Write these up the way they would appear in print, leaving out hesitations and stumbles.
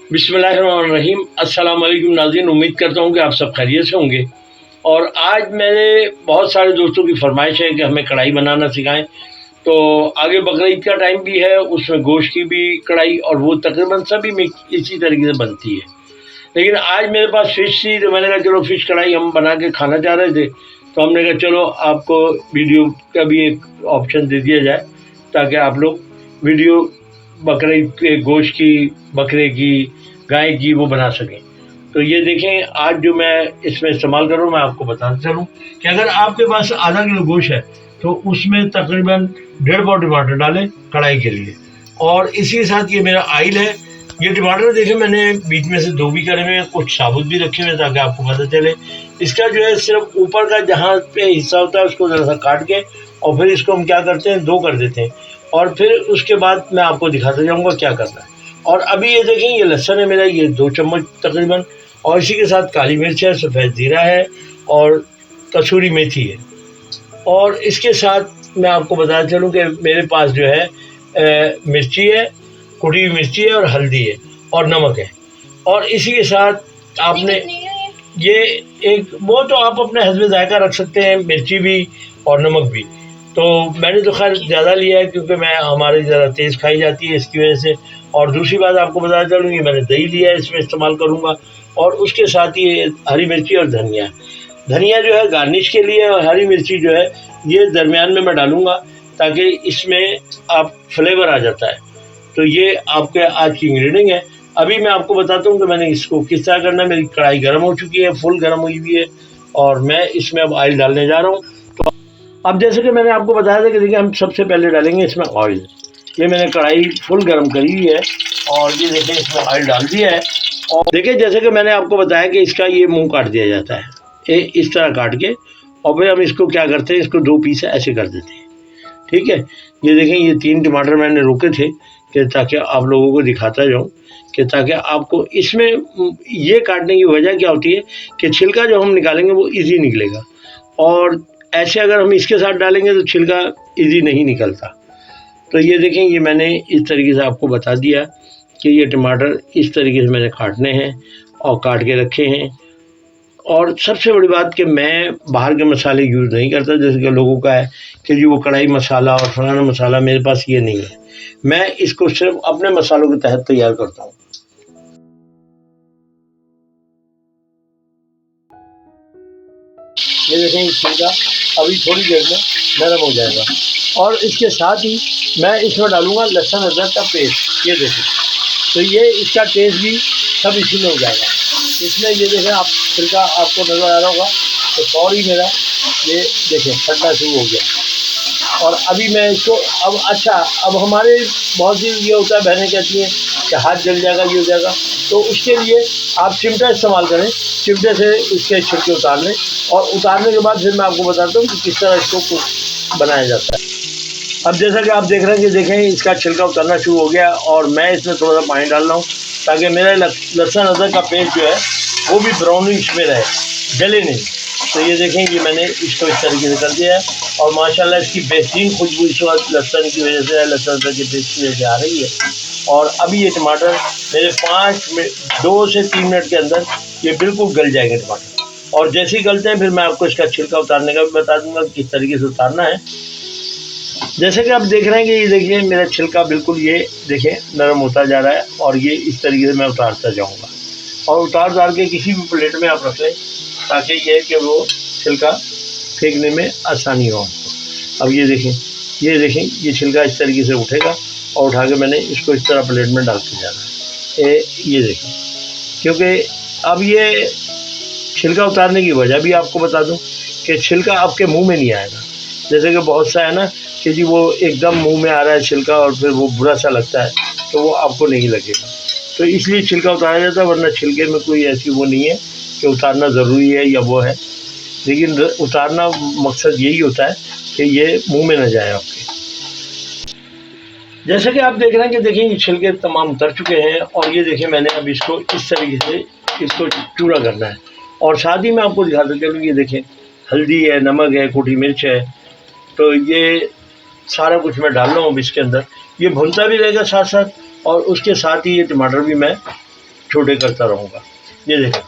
बिस्मिल्लाहिर्रहमानिर्रहीम। अस्सलाम वालेकुम नाज़रीन, उम्मीद करता हूँ कि आप सब खैरियत से होंगे। और आज मेरे बहुत सारे दोस्तों की फरमाइश है कि हमें कढ़ाई बनाना सिखाएं। तो आगे बकरीद का टाइम भी है, उसमें गोश्त की भी कढ़ाई, और वो तकरीबन सभी में इसी तरीके से बनती है। लेकिन आज मेरे पास फ़िश थी तो मैंने कहा चलो फ़िश कढ़ाई हम बना के खाना चाह रहे थे, तो हमने कहा चलो आपको वीडियो का भी एक ऑप्शन दे दिया जाए ताकि आप लोग वीडियो बकरे के गोश्त की, बकरे की, गाय की वो बना सकें। तो ये देखें, आज जो मैं इसमें इस्तेमाल कर रहा हूँ मैं आपको बताता चलूँ कि अगर आपके पास आधा किलो गोश्त है तो उसमें तकरीबन 1.5 पाव टमाटर डालें कढ़ाई के लिए। और इसी के साथ ये मेरा ऑयल है। ये टमाटर देखें मैंने बीच में से 2 भी करे हुए हैं, कुछ साबुत भी रखे हुए हैं ताकि आपको पता चले। इसका जो है सिर्फ ऊपर का जहाँ पे हिस्सा होता है उसको ज़रा सा काट के और फिर इसको हम क्या करते हैं, 2 कर देते हैं। और फिर उसके बाद मैं आपको दिखाता जाऊँगा क्या करना है। और अभी ये देखें, ये लहसुन है मेरा, ये 2 चम्मच तकरीबन, और इसी के साथ काली मिर्च है, सफ़ेद ज़ीरा है और कसूरी मेथी है। और इसके साथ मैं आपको बताना चलूँ कि मेरे पास जो है मिर्ची है, कुटी हुई मिर्ची है और हल्दी है और नमक है। और इसी के साथ आपने ये एक वो तो आप अपने हस्बे जायका रख सकते हैं, मिर्ची भी और नमक भी। तो मैंने तो खैर ज़्यादा लिया है क्योंकि मैं हमारी ज़रा तेज़ खाई जाती है इसकी वजह से। और दूसरी बात आपको बताना चलूँगी, मैंने दही लिया है, इसमें इस्तेमाल करूँगा। और उसके साथ ही हरी मिर्ची और धनिया। धनिया जो है गार्निश के लिए और हरी मिर्ची जो है ये दरमियान में मैं डालूँगा ताकि इसमें आप फ्लेवर आ जाता है। तो ये आपके आज की इंग्रेडिएंट है। अभी मैं आपको बताता हूँ कि मैंने इसको किस तरह करना है। मेरी कढ़ाई गर्म हो चुकी है, फुल गर्म हुई हुई है, और मैं इसमें अब ऑयल डालने जा रहा हूँ। तो अब जैसे कि मैंने आपको बताया था कि देखिए हम सबसे पहले डालेंगे इसमें ऑयल। ये मैंने कढ़ाई फुल गर्म करी हुई है और ये देखिए इसमें ऑयल डाल दिया है। और देखिए जैसे कि मैंने आपको बताया कि इसका ये मुंह काट दिया जाता है, ये इस तरह काट के, और फिर हम इसको क्या करते हैं, इसको 2 पीस ऐसे कर देते हैं। ठीक है, ये देखें ये 3 टमाटर मैंने रोके थे कि ताकि आप लोगों को दिखाता जाऊँ कि ताकि आपको इसमें ये काटने की वजह क्या होती है कि छिलका जो हम निकालेंगे वो ईज़ी निकलेगा, और ऐसे अगर हम इसके साथ डालेंगे तो छिलका ईज़ी नहीं निकलता। तो ये देखें, ये मैंने इस तरीके से आपको बता दिया कि ये टमाटर इस तरीके से मैंने काटने हैं और काट के रखे हैं। और सबसे बड़ी बात कि मैं बाहर के मसाले यूज़ नहीं करता, जैसे कि लोगों का है कि जी वो कढ़ाई मसाला और फलाना मसाला, मेरे पास ये नहीं है। मैं इसको सिर्फ अपने मसालों के तहत तैयार करता हूँ। ये देखें छिलका अभी थोड़ी देर में नरम हो जाएगा। और इसके साथ ही मैं इसमें डालूँगा लहसुन अदरक का पेस्ट। ये देखें, तो ये इसका टेस्ट भी सब इसी में हो जाएगा। इसमें ये देखें आप, छिलका आपको नज़र आ रहा होगा तो सॉरी मेरा ये देखें ठंडा शुरू हो गया। और अभी मैं इसको अब हमारे बहुत सी ये होता है, बहनें कहती हैं कि हाथ जल जाएगा, ये हो जाएगा, तो उसके लिए आप चिमटा इस्तेमाल करें, चिमटे से इसके छिलके उतार लें। और उतारने के बाद फिर मैं आपको बताता हूँ कि किस तरह इसको बनाया जाता है। अब जैसा कि आप देख रहे हैं कि देखें इसका छिलका उतरना शुरू हो गया, और मैं इसमें थोड़ा सा पानी डाल रहा हूँ ताकि मेरा लहसुन अदरक का पेस्ट जो है वो भी ब्राउनिश में रहे, जले नहीं। तो ये देखें, ये मैंने इसको इस तरीके से कर दिया है, और माशाल्लाह इसकी बेहतरीन खुशबू इस वक्त लहसुन की वजह से, लहसुन अदरक के पेस्ट की वजह से आ रही है। और अभी ये टमाटर मेरे 2 से 3 मिनट के अंदर ये बिल्कुल गल जाएंगे टमाटर। और जैसे ही गलते हैं फिर मैं आपको इसका छिलका उतारने का भी बता दूंगा किस तरीके से उतारना है। जैसे कि आप देख रहे हैं कि ये देखिए मेरा छिलका बिल्कुल ये देखें नरम होता जा रहा है, और ये इस तरीके से मैं उतारता जाऊंगा। और उतार के किसी भी प्लेट में आप रख लें ताकि ये कि वो छिलका फेंकने में आसानी हो। अब ये देखें ये छिलका इस तरीके से उठेगा, और उठा के मैंने इसको इस तरह प्लेट में डालते जाना है। ये देखें, क्योंकि अब ये छिलका उतारने की वजह भी आपको बता दूं कि छिलका आपके मुंह में नहीं आएगा। जैसे कि बहुत सा है ना कि जी वो एकदम मुंह में आ रहा है छिलका और फिर वो बुरा सा लगता है, तो वो आपको नहीं लगेगा। तो इसलिए छिलका उतारा जाता है, वरना छिलके में कोई ऐसी वो नहीं है कि उतारना ज़रूरी है या वो है। लेकिन उतारना मकसद यही होता है कि ये मुंह में न जाए आपके। जैसे कि आप देख रहे हैं कि देखिए ये छिलके तमाम उतर चुके हैं, और ये देखिए मैंने अब इसको इस तरीके से इसको चूरा करना है। और साथ ही मैं आपको दिखाता चलूँ, ये देखें हल्दी है, नमक है, कुटी मिर्च है, तो ये सारा कुछ मैं डाल रहा हूँ अब इसके अंदर। ये भुनता भी रहेगा साथ साथ, और उसके साथ ही ये टमाटर भी मैं छोटे करता रहूँगा। ये देखें,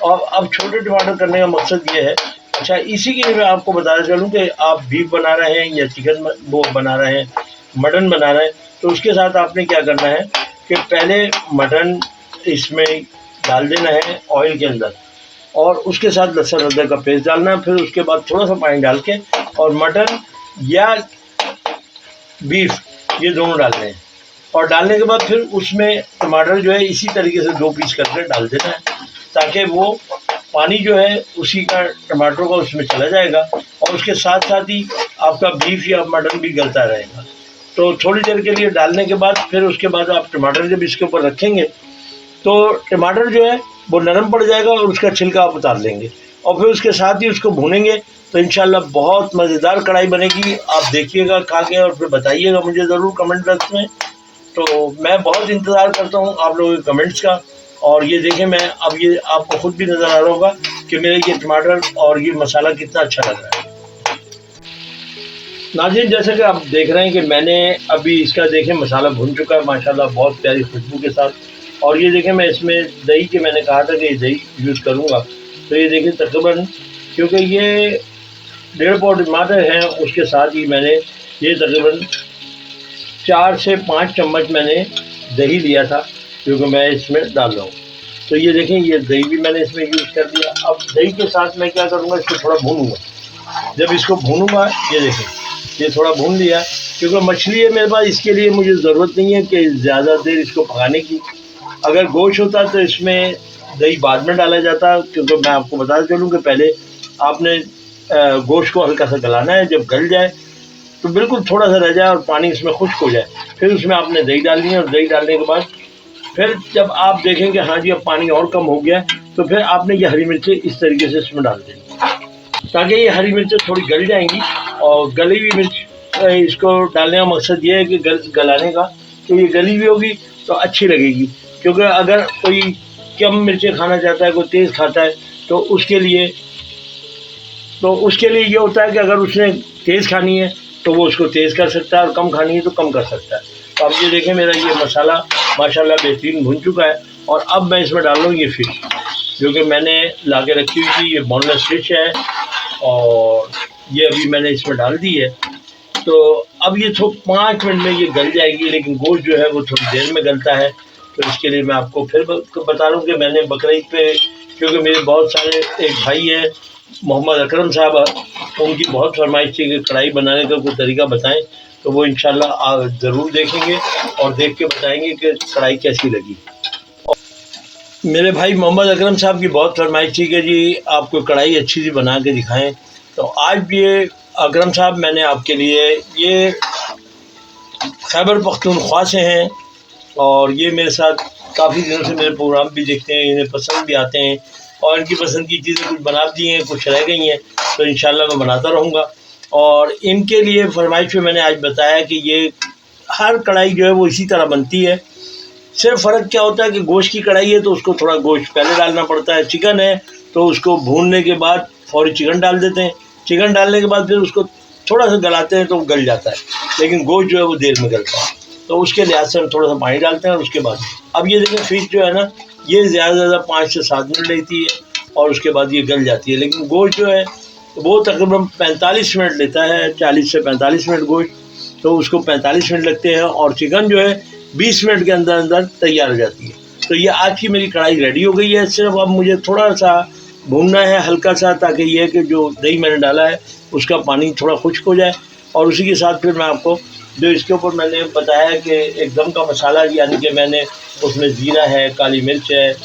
और अब छोटे टमाटर करने का मकसद ये है। अच्छा, इसी के लिए मैं आपको बताना चलूँ कि आप बीफ बना रहे हैं या चिकन वो बना रहे हैं, मटन बना रहे हैं, तो उसके साथ आपने क्या करना है कि पहले मटन इसमें डाल देना है ऑयल के अंदर, और उसके साथ लहसुन अदरक का पेस्ट डालना है। फिर उसके बाद थोड़ा सा पानी डाल के और मटन या बीफ ये दोनों डालने हैं, और डालने के बाद फिर उसमें टमाटर जो है इसी तरीके से 2 पीस करके डाल देना है, ताकि वो पानी जो है उसी का टमाटरों का उसमें चला जाएगा, और उसके साथ साथ ही आपका बीफ या मटन भी गलता रहेगा। तो थोड़ी देर के लिए डालने के बाद फिर उसके बाद आप टमाटर जब इसके ऊपर रखेंगे तो टमाटर जो है वो नरम पड़ जाएगा, और उसका छिलका आप उतार लेंगे, और फिर उसके साथ ही उसको भूनेंगे। तो इंशाल्लाह बहुत मज़ेदार कढ़ाई बनेगी। आप देखिएगा खा के और फिर बताइएगा मुझे ज़रूर कमेंट बॉक्स में। तो मैं बहुत इंतज़ार करता हूँ आप लोगों के कमेंट्स का। और ये देखें, मैं अब ये आपको ख़ुद भी नज़र आ रहा होगा कि मेरा ये टमाटर और ये मसाला कितना अच्छा लग रहा है। नाज़रीन, जैसे कि आप देख रहे हैं कि मैंने अभी इसका देखें मसाला भुन चुका है माशाल्लाह बहुत प्यारी खुशबू के साथ। और ये देखें, मैं इसमें दही के मैंने कहा था कि दही यूज़ करूँगा। तो ये देखें तकरीबन, क्योंकि ये 1.5 पाव टमाटर हैं, उसके साथ ही मैंने ये तकरीबन 4 से 5 चम्मच मैंने दही लिया था, क्योंकि मैं इसमें डाल रहा हूँ। तो ये देखें, ये दही भी मैंने इसमें यूज़ कर दिया। अब दही के साथ मैं क्या करूँगा, इसको थोड़ा भूनूँगा। जब इसको भूनूँगा, ये देखें, ये थोड़ा भून लिया, क्योंकि मछली है मेरे पास, इसके लिए मुझे ज़रूरत नहीं है कि ज़्यादा देर इसको पकाने की। अगर गोश्त होता तो इसमें दही बाद में डाला जाता, क्योंकि मैं आपको बताता चलूँ कि पहले आपने गोश्त को हल्का सा गलाना है। जब गल जाए तो बिल्कुल थोड़ा सा रह जाए और पानी इसमें खुश्क हो जाए, फिर उसमें आपने दही डालनी है। और दही डालने के बाद फिर जब आप देखें कि हाँ जी अब पानी और कम हो गया, तो फिर आपने ये हरी मिर्चें इस तरीके से इसमें डाल देनी, ताकि ये हरी मिर्चें थोड़ी गल जाएंगी। और गली हुई मिर्च इसको डालने का मकसद ये है कि गलाने का, तो ये गली हुई होगी तो अच्छी लगेगी। क्योंकि अगर कोई कम मिर्चें खाना चाहता है, कोई तेज़ खाता है, तो उसके लिए ये होता है कि अगर उसने तेज़ खानी है तो वो उसको तेज़ कर सकता है, और कम खानी है तो कम कर सकता है। तो अब ये देखें, मेरा ये मसाला माशाल्लाह बेहतरीन भुन चुका है। और अब मैं इसमें डाल रहा हूँ ये फ़िश, जो कि मैंने ला के रखी हुई थी। ये बोनलेस फ़िश है, और ये अभी मैंने इसमें डाल दी है। तो अब ये 5 मिनट में ये गल जाएगी, लेकिन गोश्त जो है वो थोड़ी देर में गलता है। तो इसके लिए मैं आपको फिर बता रहा हूँ कि मैंने बकरीद पे, क्योंकि मेरे बहुत सारे एक भाई है मोहम्मद अकरम साहब, उनकी बहुत फरमाइश थी कि कढ़ाई बनाने का कोई तरीका बताएं। तो वो इंशाल्लाह आप ज़रूर देखेंगे और देख के बताएंगे कि कढ़ाई कैसी लगी। मेरे भाई मोहम्मद अकरम साहब की बहुत फरमाइश थी कि जी आपको कढ़ाई अच्छी सी बना के दिखाएं। तो आज भी ये अकरम साहब, मैंने आपके लिए, ये खैबर पख्तूनख्वा से हैं, और ये मेरे साथ काफ़ी दिनों से मेरे प्रोग्राम भी देखते हैं, इन्हें पसंद भी आते हैं, और इनकी पसंद की चीज़ें कुछ बना दी हैं, कुछ रह गई हैं, तो इंशाल्लाह मैं बनाता रहूँगा। और इनके लिए फरमाइश में मैंने आज बताया कि ये हर कढ़ाई जो है वो इसी तरह बनती है। सिर्फ फ़र्क क्या होता है कि गोश्त की कढ़ाई है तो उसको थोड़ा गोश्त पहले डालना पड़ता है, चिकन है तो उसको भूनने के बाद फौरी चिकन डाल देते हैं, चिकन डालने के बाद फिर उसको थोड़ा सा गलाते हैं तो गल जाता है, लेकिन गोश्त जो है वो देर में गलता है। तो उसके लिहाज से हम थोड़ा सा पानी डालते हैं। और उसके बाद अब ये देखें, फ़िश जो है ना, ये ज़्यादा से ज़्यादा 5 से 7 मिनट लेती है, और उसके बाद ये गल जाती है। लेकिन गोश्त जो है वो तकरीबन 45 मिनट लेता है, 40 से 45 मिनट गोश्त, तो उसको 45 मिनट लगते हैं। और चिकन जो है 20 मिनट के अंदर अंदर तैयार हो जाती है। तो ये आज की मेरी कढ़ाई रेडी हो गई है। सिर्फ अब मुझे थोड़ा सा भूनना है हल्का सा, ताकि ये कि जो दही मैंने डाला है उसका पानी थोड़ा खुश्क हो जाए। और उसी के साथ फिर मैं आपको जो इसके ऊपर मैंने बताया कि एकदम का मसाला, यानी कि मैंने उसमें ज़ीरा है, काली मिर्च है,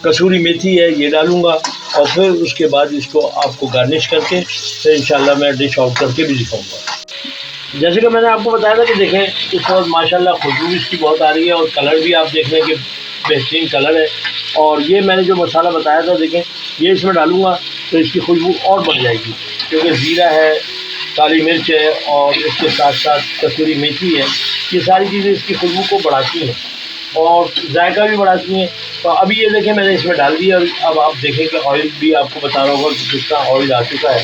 कसूरी मेथी है, ये डालूँगा। और फिर उसके बाद इसको आपको गार्निश करके फिर इंशाल्लाह मैं डिश आउट करके भी दिखाऊँगा। जैसे कि मैंने आपको बताया था कि देखें इस वक्त माशाल्लाह खुशबू इसकी बहुत आ रही है, और कलर भी आप देख रहे हैं कि बेहतरीन कलर है। और ये मैंने जो मसाला बताया था, देखें ये इसमें डालूँगा तो इसकी खुशबू और बढ़ जाएगी, क्योंकि ज़ीरा है, काली मिर्च है, और इसके साथ साथ कसूरी मेथी है। ये सारी चीज़ें इसकी खुशबू को बढ़ाती हैं और जायका भी बढ़ाती हैं। तो अभी ये देखें मैंने इसमें डाल दिया। अब आप देखें कि ऑयल भी आपको बता रहा होगा कि कितना ऑयल आ चुका है।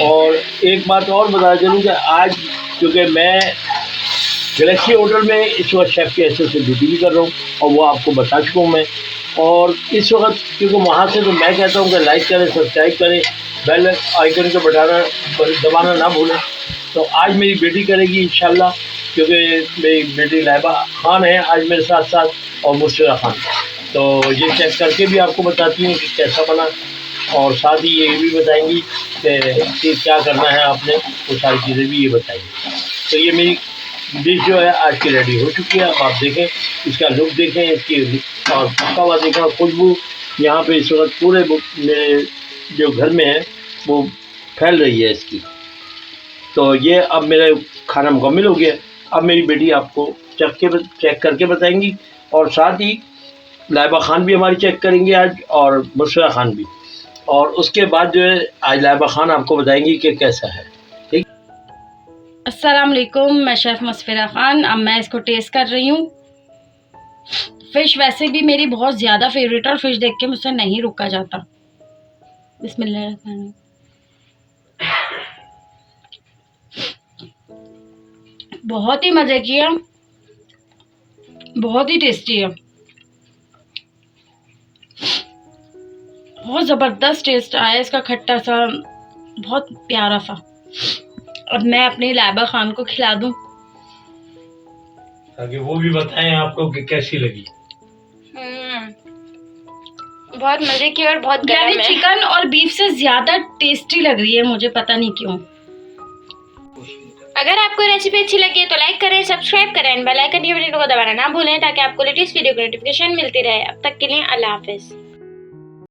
और एक बात और बता चलूँ कि आज क्योंकि मैं गैलेक्सी होटल में इस वक्त शेफ़ के हैसियत से ड्यूटी भी कर रहा हूँ, और वो आपको बता चुका हूँ मैं और इस वक्त क्योंकि वहाँ से तो मैं कहता हूँ कि लाइक करें, सब्सक्राइब करें, बेल आइकन को दबाना ना भूलें। तो आज मेरी बेटी करेगी इंशाल्लाह, क्योंकि मेरी बेटी लाइबा खान है आज मेरे साथ साथ, और मुस्फिरा खान। तो ये चेक करके भी आपको बताती हैं कि कैसा बना, और साथ ही ये भी बताएंगी कि क्या करना है आपने, वो सारी चीज़ें भी ये बताएंगी। तो ये मेरी डिश जो है आज की रेडी हो चुकी है। अब आप देखें, इसका लुक देखें, इसकी और पका हुआ देखें, और खुशबू यहाँ पे इस वक्त पूरे मेरे जो घर में है वो फैल रही है इसकी। तो ये अब मेरा खाना मुकम्मल हो गया। अब मेरी बेटी आपको चेक करके बताएंगी, और साथ ही लाइबा खान भी हमारी चेक करेंगी आज, और मुस्फिरा खान भी। और उसके बाद जो है आज लाइबा खान आपको बताएंगी कि कैसा है। ठीक। अस्सलाम वालेकुम, मैं शेफ़ मुस्फिरा खान। अब मैं इसको टेस्ट कर रही हूँ। फ़िश वैसे भी मेरी बहुत ज़्यादा फेवरेट है और फ़िश देख के मुझसे नहीं रुका जाता। बिस्मिल्लाह। बहुत ही मज़े की है, बहुत ही टेस्टी है, बहुत ज़बरदस्त टेस्ट आया इसका, खट्टा सा, बहुत प्यारा सा। अब मैं अपनी लाइबा खान को खिला दूँ ताकि वो भी बताएं आपको कि कैसी लगी। बहुत मज़े की और बहुत गर्म है। चिकन और बीफ से ज़्यादा टेस्टी लग रही है मुझे, पता नहीं क्यों। अगर आपको रेसिपी अच्छी लगी है तो लाइक करें, सब्सक्राइब करें, बेल आइकन की बटन को दबाना ना भूलें ताकि आपको लेटेस्ट वीडियो की नोटिफिकेशन मिलती रहे। अब तक के लिए अल्लाह हाफिज़।